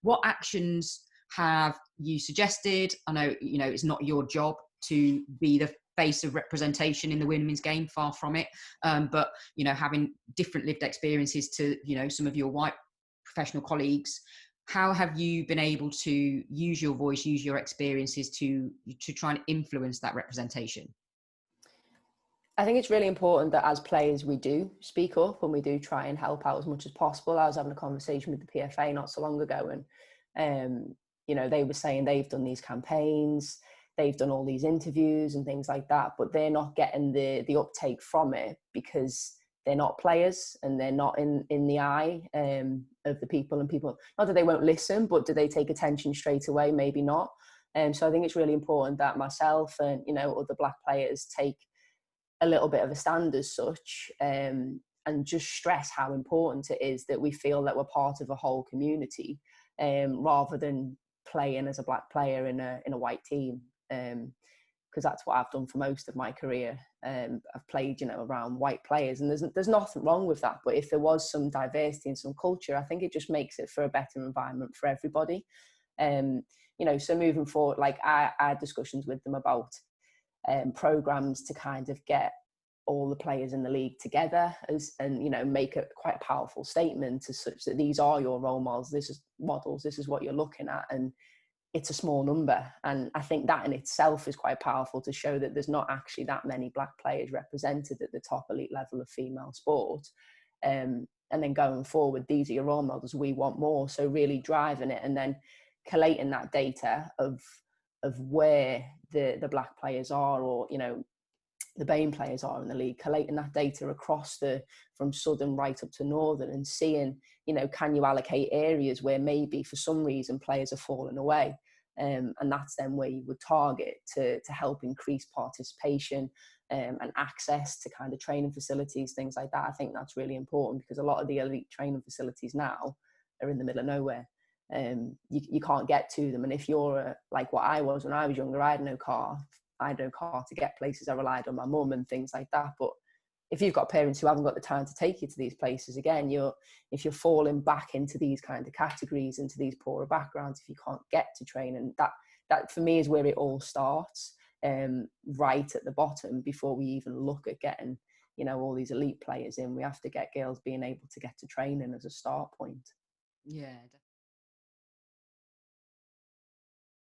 What actions have you suggested? I know, it's not your job to be the face of representation in the women's game, far from it. But, having different lived experiences to, some of your white professional colleagues, how have you been able to use your voice, use your experiences to try and influence that representation? I think it's really important that as players we do speak up and we do try and help out as much as possible. I was having a conversation with the PFA not so long ago, and they were saying they've done these campaigns, they've done all these interviews and things like that, but they're not getting the uptake from it because they're not players and they're not in the eye of the people, and people, not that they won't listen, but do they take attention straight away? Maybe not. So I think it's really important that myself and other Black players take a little bit of a stand as such, and just stress how important it is that we feel that we're part of a whole community, rather than playing as a Black player in a white team, because that's what I've done for most of my career. I've played around white players, and there's nothing wrong with that, but if there was some diversity and some culture, I think it just makes it for a better environment for everybody. So moving forward, like I had discussions with them about programs to kind of get all the players in the league together and make a quite a powerful statement as such that these are your role models, this is what you're looking at, and it's a small number. And I think that in itself is quite powerful to show that there's not actually that many Black players represented at the top elite level of female sport. And then going forward, these are your role models, we want more. So really driving it and then collating that data of where the Black players are, or the BAME players are in the league, collating that data across from southern right up to northern, and seeing can you allocate areas where maybe for some reason players are falling away, and that's then where you would target to help increase participation and access to kind of training facilities, things like that. I think that's really important because a lot of the elite training facilities now are in the middle of nowhere. You can't get to them, and if you're like what I was when I was younger, I had no car to get places. I relied on my mum and things like that. But if you've got parents who haven't got the time to take you to these places, again, if you're falling back into these kind of categories, into these poorer backgrounds, if you can't get to training, that for me is where it all starts, right at the bottom. Before we even look at getting all these elite players in, we have to get girls being able to get to training as a start point. Yeah, definitely.